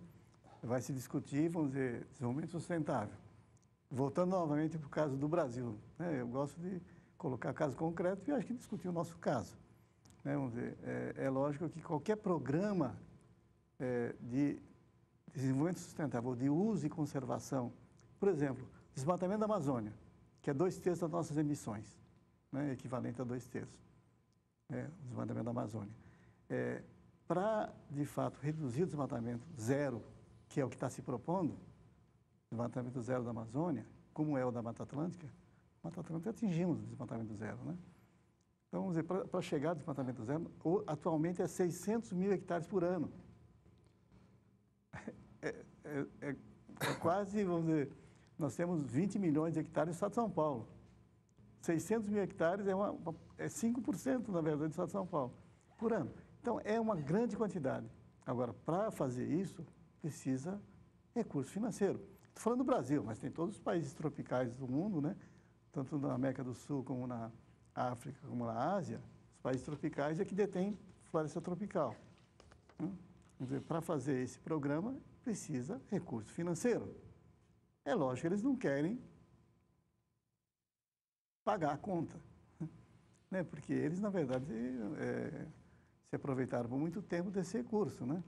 Vai se discutir, vamos dizer, desenvolvimento sustentável. Voltando novamente para o caso do Brasil, né? Eu gosto de colocar caso concreto e acho que discutir o nosso caso, né? Vamos dizer, é lógico que qualquer programa de desenvolvimento sustentável, de uso e conservação, por exemplo, desmatamento da Amazônia, que é 2/3 das nossas emissões, né? Equivalente a 2/3, o desmatamento da Amazônia. Para, de fato, reduzir o desmatamento zero, que é o que está se propondo, desmatamento zero da Amazônia, como é o da Mata Atlântica, atingimos o desmatamento zero, né? Então, vamos dizer, para chegar ao desmatamento zero, atualmente é 600 mil hectares por ano. É quase, vamos dizer, nós temos 20 milhões de hectares no estado de São Paulo. 600 mil hectares é 5%, na verdade, do estado de São Paulo, por ano. Então, é uma grande quantidade. Agora, para fazer isso, precisa recurso financeiro. Estou falando do Brasil, mas tem todos os países tropicais do mundo, né? Tanto na América do Sul, como na África, como na Ásia, os países tropicais é que detêm floresta tropical. Para fazer esse programa, precisa recurso financeiro. É lógico que eles não querem pagar a conta, né? Porque eles, na verdade, se aproveitaram por muito tempo desse recurso, né?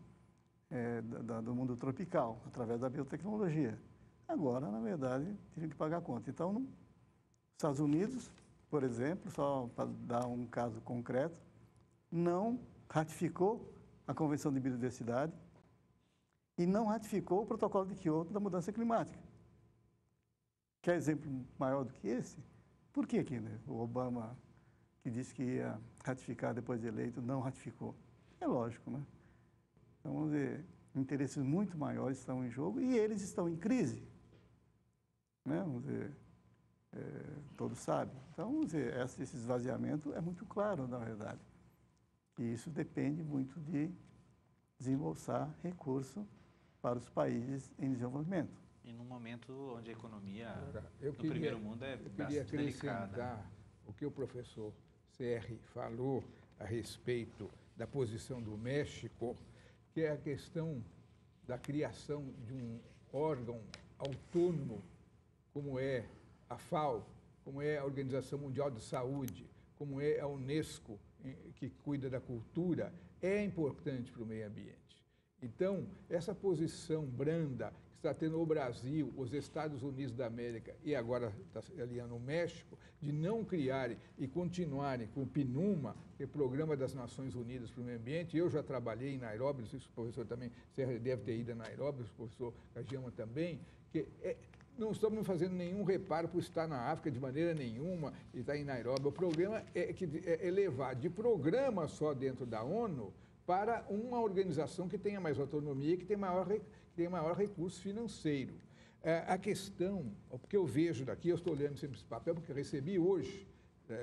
Do mundo tropical, através da biotecnologia. Agora, na verdade, teriam que pagar a conta. Então, nos Estados Unidos, por exemplo, só para dar um caso concreto, não ratificou a Convenção de Biodiversidade e não ratificou o Protocolo de Quioto da mudança climática. Quer exemplo maior do que esse? Por que o Obama, que disse que ia ratificar depois de eleito, não ratificou? É lógico, né? Então, vamos dizer, interesses muito maiores estão em jogo e eles estão em crise, né? Vamos dizer, todos sabem. Então, vamos dizer, esse esvaziamento é muito claro, na verdade. E isso depende muito de desembolsar recurso para os países em desenvolvimento. E num momento onde a economia no primeiro mundo é bastante delicada. Eu queria acrescentar o que o professor Serri falou a respeito da posição do México, que é a questão da criação de um órgão autônomo, como é a FAO, como é a Organização Mundial de Saúde, como é a Unesco, que cuida da cultura, é importante para o meio ambiente. Então, essa posição branda que está tendo o Brasil, os Estados Unidos da América e agora está aliando o México, de não criarem e continuarem com o PNUMA, que é o Programa das Nações Unidas para o Meio Ambiente. Eu já trabalhei em Nairobi, não sei se o professor também deve ter ido a Nairobi, o professor Kajiyama também, que não estamos fazendo nenhum reparo por estar na África de maneira nenhuma e estar em Nairobi. O problema é levar de programa só dentro da ONU para uma organização que tenha mais autonomia, que tenha maior recurso financeiro. A questão, porque eu vejo daqui, eu estou olhando sempre esse papel, porque eu recebi hoje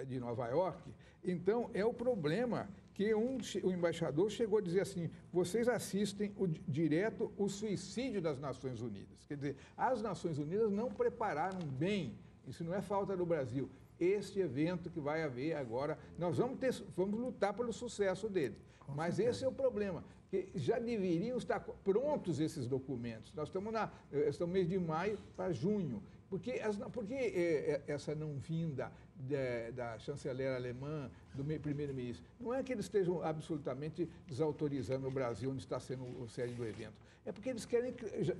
de Nova York, então é o problema que o embaixador chegou a dizer assim, vocês assistem direto o suicídio das Nações Unidas. Quer dizer, as Nações Unidas não prepararam bem, isso não é falta do Brasil, este evento que vai haver agora, nós vamos lutar pelo sucesso dele. Mas esse é o problema, que já deveriam estar prontos esses documentos. Nós estamos no mês de maio para junho. Por que essa não vinda da chanceler alemã, do primeiro-ministro? Não é que eles estejam absolutamente desautorizando o Brasil, onde está sendo o sede do evento. É porque eles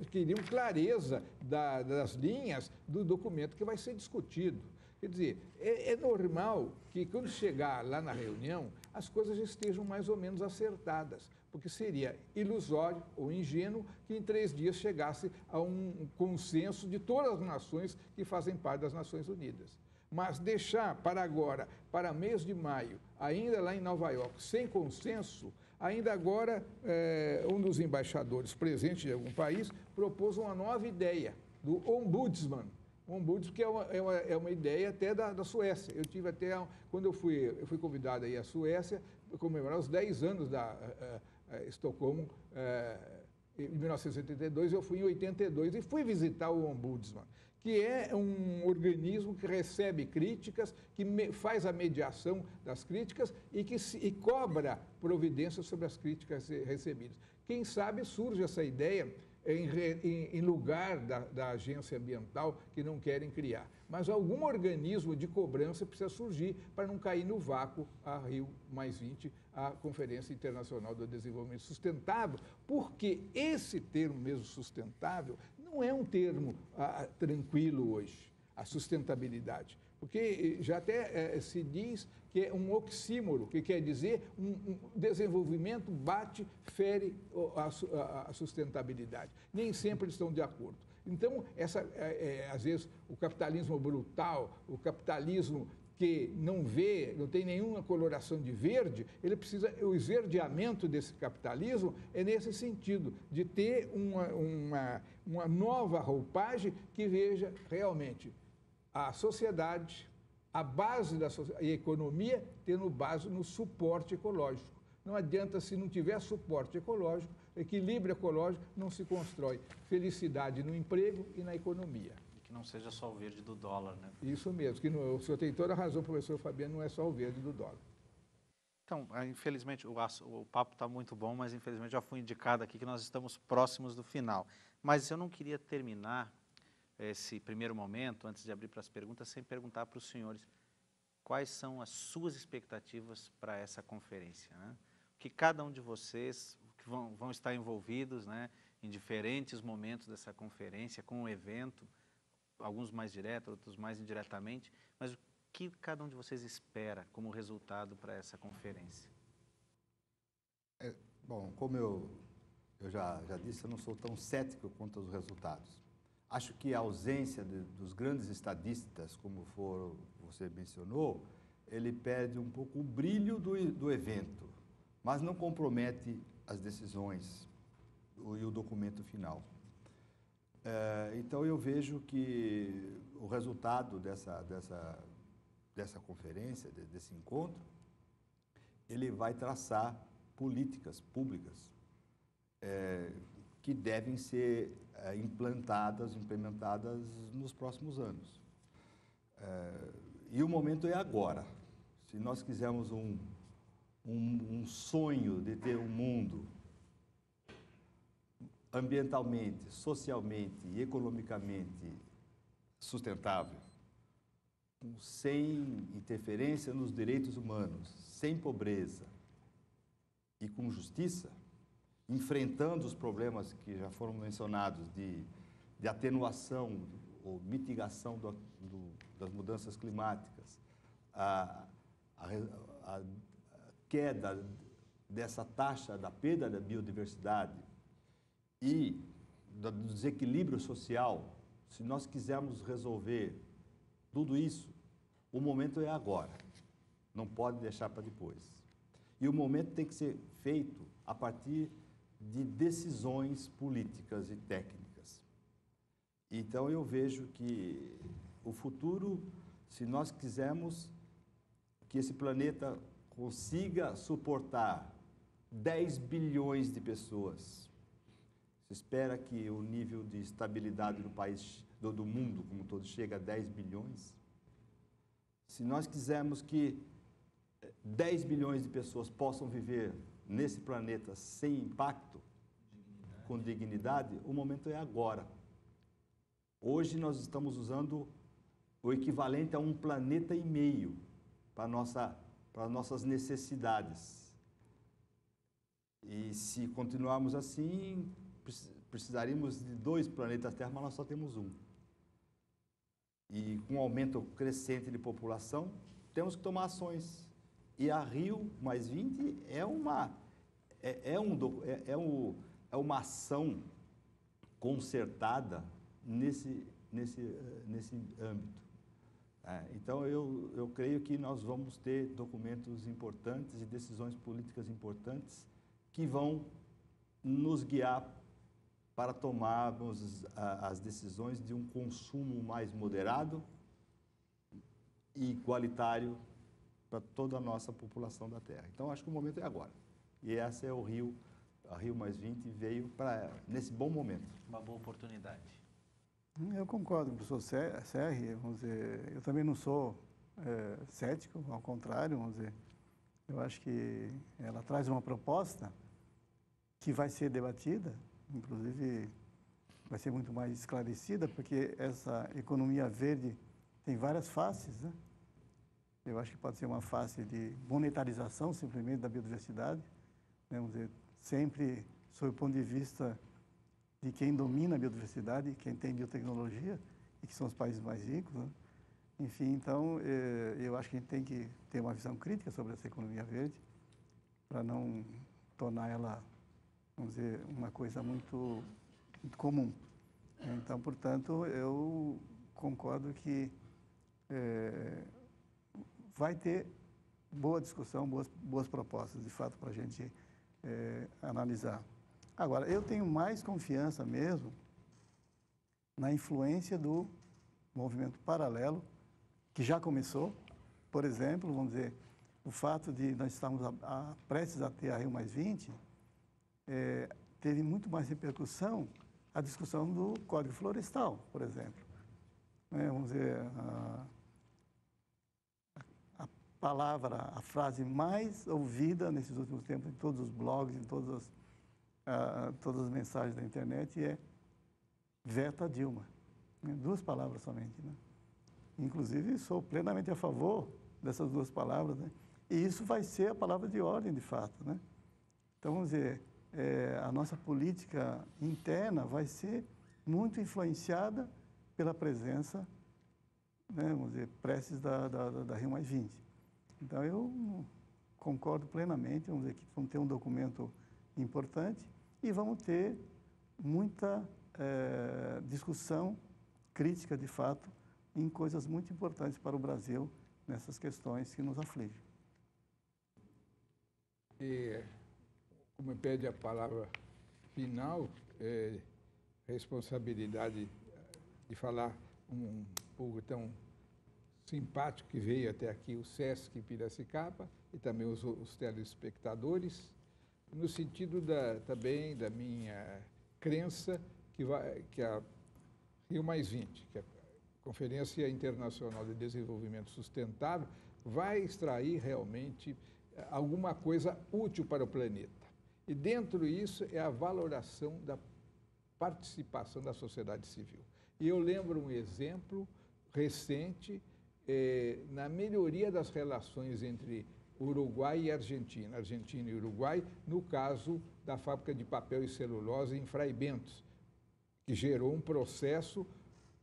queriam clareza das linhas do documento que vai ser discutido. Quer dizer, é normal que quando chegar lá na reunião, as coisas já estejam mais ou menos acertadas, porque seria ilusório ou ingênuo que em 3 dias chegasse a um consenso de todas as nações que fazem parte das Nações Unidas. Mas deixar para agora, para mês de maio, ainda lá em Nova York, sem consenso, ainda agora um dos embaixadores presentes de algum país propôs uma nova ideia do ombudsman. O ombudsman, que é uma ideia até da Suécia. Eu tive até, quando eu fui convidado aí à Suécia, comemorar os 10 anos da Estocolmo, em 1982, eu fui em 82 e fui visitar o ombudsman, que é um organismo que recebe críticas, que faz a mediação das críticas e cobra providências sobre as críticas recebidas. Quem sabe surge essa ideia em lugar da agência ambiental que não querem criar. Mas algum organismo de cobrança precisa surgir para não cair no vácuo a Rio+20, a Conferência Internacional do Desenvolvimento Sustentável, porque esse termo mesmo sustentável não é um termo tranquilo hoje, a sustentabilidade. Porque já até se diz que é um oxímoro, que quer dizer um desenvolvimento fere a sustentabilidade. Nem sempre eles estão de acordo. Então, às vezes, o capitalismo brutal, o capitalismo que não tem nenhuma coloração de verde, o esverdeamento desse capitalismo é nesse sentido, de ter uma nova roupagem que veja realmente a sociedade, a base da sociedade, e a economia tendo base no suporte ecológico. Não adianta, se não tiver suporte ecológico, equilíbrio ecológico, não se constrói felicidade no emprego e na economia. E que não seja só o verde do dólar, né? Isso mesmo, o senhor tem toda a razão, professor Fabiano, não é só o verde do dólar. Então, infelizmente, o papo está muito bom, mas infelizmente já fui indicado aqui que nós estamos próximos do final. Mas eu não queria terminar esse primeiro momento, antes de abrir para as perguntas, sem perguntar para os senhores quais são as suas expectativas para essa conferência, né? Que cada um de vocês que vão estar envolvidos, né, em diferentes momentos dessa conferência, com o evento, alguns mais direto, outros mais indiretamente, mas o que cada um de vocês espera como resultado para essa conferência? Bom, como eu já disse, eu não sou tão cético quanto os resultados. Acho que a ausência dos grandes estadistas, como você mencionou, ele perde um pouco o brilho do evento, mas não compromete as decisões e o documento final. Então, eu vejo que o resultado dessa conferência, desse encontro, ele vai traçar políticas públicas que devem ser implementadas nos próximos anos. E o momento é agora. Se nós quisermos um sonho de ter um mundo ambientalmente, socialmente e economicamente sustentável, sem interferência nos direitos humanos, sem pobreza e com justiça, enfrentando os problemas que já foram mencionados de atenuação ou mitigação das mudanças climáticas, a queda dessa taxa da perda da biodiversidade e do desequilíbrio social, se nós quisermos resolver tudo isso, o momento é agora, não pode deixar para depois. E o momento tem que ser feito a partir de decisões políticas e técnicas. Então, eu vejo que o futuro, se nós quisermos que esse planeta consiga suportar 10 bilhões de pessoas, se espera que o nível de estabilidade do país, do mundo como todo, chegue a 10 bilhões. Se nós quisermos que 10 bilhões de pessoas possam viver nesse planeta sem impacto, com dignidade, o momento é agora. Hoje nós estamos usando o equivalente a 1,5 planeta para nossas necessidades. E se continuarmos assim, precisaríamos de 2 planetas Terra, mas nós só temos um. E com o aumento crescente de população, temos que tomar ações. E a Rio+20 é uma ação concertada nesse âmbito. Então, eu creio que nós vamos ter documentos importantes e decisões políticas importantes que vão nos guiar para tomarmos as decisões de um consumo mais moderado e igualitário para toda a nossa população da Terra. Então, acho que o momento é agora. E essa é a Rio+20 veio nesse bom momento. Uma boa oportunidade. Eu concordo com o professor Serri. Vamos dizer, eu também não sou cético, ao contrário, vamos dizer. Eu acho que ela traz uma proposta que vai ser debatida, inclusive vai ser muito mais esclarecida, porque essa economia verde tem várias faces, né? Eu acho que pode ser uma face de monetarização, simplesmente, da biodiversidade, né? Vamos dizer, sempre sob o ponto de vista de quem domina a biodiversidade, quem tem biotecnologia, e que são os países mais ricos, né? Enfim, então, eu acho que a gente tem que ter uma visão crítica sobre essa economia verde, para não tornar ela, vamos dizer, uma coisa muito comum. Então, portanto, eu concordo que vai ter boa discussão, boas propostas, de fato, para a gente analisar. Agora, eu tenho mais confiança mesmo na influência do movimento paralelo, que já começou. Por exemplo, vamos dizer, o fato de nós estarmos prestes a ter a Rio+20, teve muito mais repercussão a discussão do Código Florestal, por exemplo. Vamos dizer, a palavra, a frase mais ouvida nesses últimos tempos, em todos os blogs, em todas as mensagens da internet, é veta Dilma. 2 palavras somente, né? Inclusive, sou plenamente a favor dessas 2 palavras, né? E isso vai ser a palavra de ordem, de fato, né? Então, vamos dizer, a nossa política interna vai ser muito influenciada pela presença, né, vamos dizer, prestes da Rio+20. Então, eu concordo plenamente, vamos dizer, que vamos ter um documento importante e vamos ter muita discussão crítica, de fato, em coisas muito importantes para o Brasil, nessas questões que nos afligem. E, como pede a palavra final, responsabilidade de falar um pouco tão simpático que veio até aqui, o Sesc Piracicaba, e também os telespectadores, no sentido também da minha crença que a Rio+20, que é a Conferência Internacional de Desenvolvimento Sustentável, vai extrair realmente alguma coisa útil para o planeta. E dentro disso é a valoração da participação da sociedade civil. E eu lembro um exemplo recente na melhoria das relações entre Uruguai e Argentina e Uruguai, no caso da fábrica de papel e celulose em Frei Bentos, que gerou um processo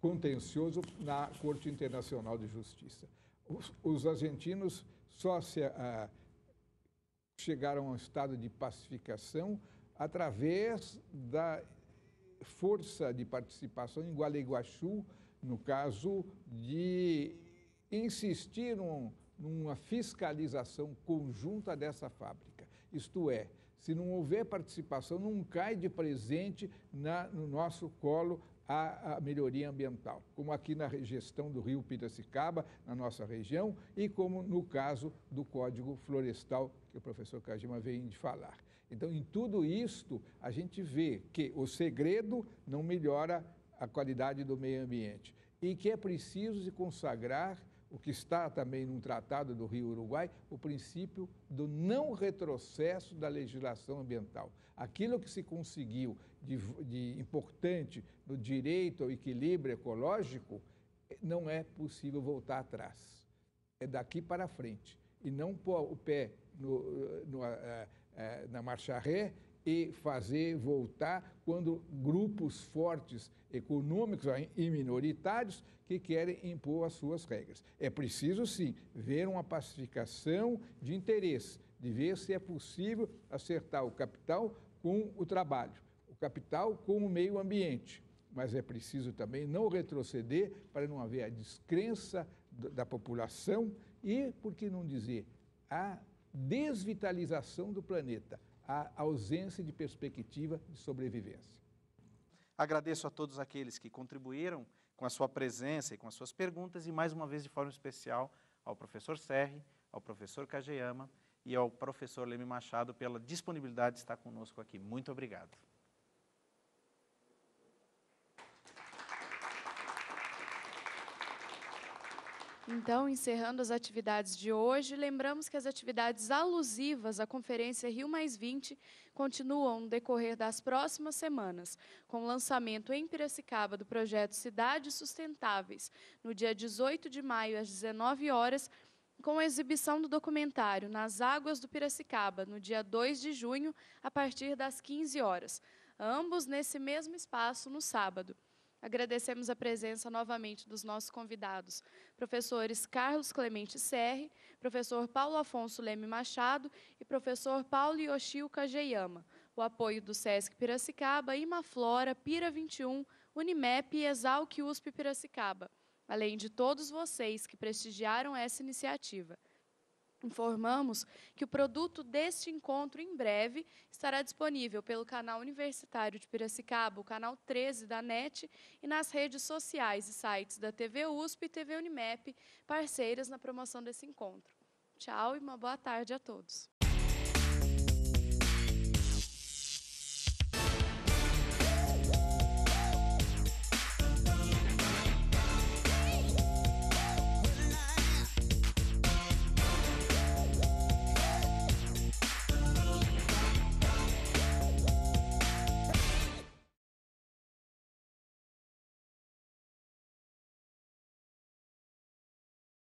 contencioso na Corte Internacional de Justiça. Os argentinos só chegaram a um estado de pacificação através da força de participação em Gualeguaychú, no caso de insistir numa fiscalização conjunta dessa fábrica. Isto é, se não houver participação, não cai de presente no nosso colo a melhoria ambiental, como aqui na gestão do Rio Piracicaba, na nossa região, e como no caso do Código Florestal, que o professor Kajima veio de falar. Então, em tudo isto, a gente vê que o segredo não melhora a qualidade do meio ambiente e que é preciso se consagrar o que está também num tratado do Rio-Uruguai, o princípio do não retrocesso da legislação ambiental. Aquilo que se conseguiu de importante no direito ao equilíbrio ecológico, não é possível voltar atrás. É daqui para frente. E não pôr o pé na marcha ré e fazer voltar quando grupos fortes econômicos e minoritários que querem impor as suas regras. É preciso, sim, ver uma pacificação de interesse, de ver se é possível acertar o capital com o trabalho, o capital com o meio ambiente. Mas é preciso também não retroceder para não haver a descrença da população e, por que não dizer, a desvitalização do planeta, a ausência de perspectiva de sobrevivência. Agradeço a todos aqueles que contribuíram com a sua presença e com as suas perguntas e, mais uma vez, de forma especial, ao professor Serri, ao professor Kageyama e ao professor Leme Machado pela disponibilidade de estar conosco aqui. Muito obrigado. Então, encerrando as atividades de hoje, lembramos que as atividades alusivas à Conferência Rio+20 continuam no decorrer das próximas semanas, com o lançamento em Piracicaba do projeto Cidades Sustentáveis, no dia 18 de maio, às 19 horas, com a exibição do documentário Nas Águas do Piracicaba, no dia 2 de junho, a partir das 15 horas, ambos nesse mesmo espaço no sábado. Agradecemos a presença novamente dos nossos convidados, professores Carlos Clemente Serri, professor Paulo Afonso Leme Machado e professor Paulo Yoshio Kageyama, o apoio do SESC Piracicaba, Imaflora, Pira 21, Unimep e Exalc USP Piracicaba, além de todos vocês que prestigiaram essa iniciativa. Informamos que o produto deste encontro, em breve, estará disponível pelo canal universitário de Piracicaba, o canal 13 da NET, e nas redes sociais e sites da TV USP e TV Unimep, parceiras na promoção desse encontro. Tchau e uma boa tarde a todos.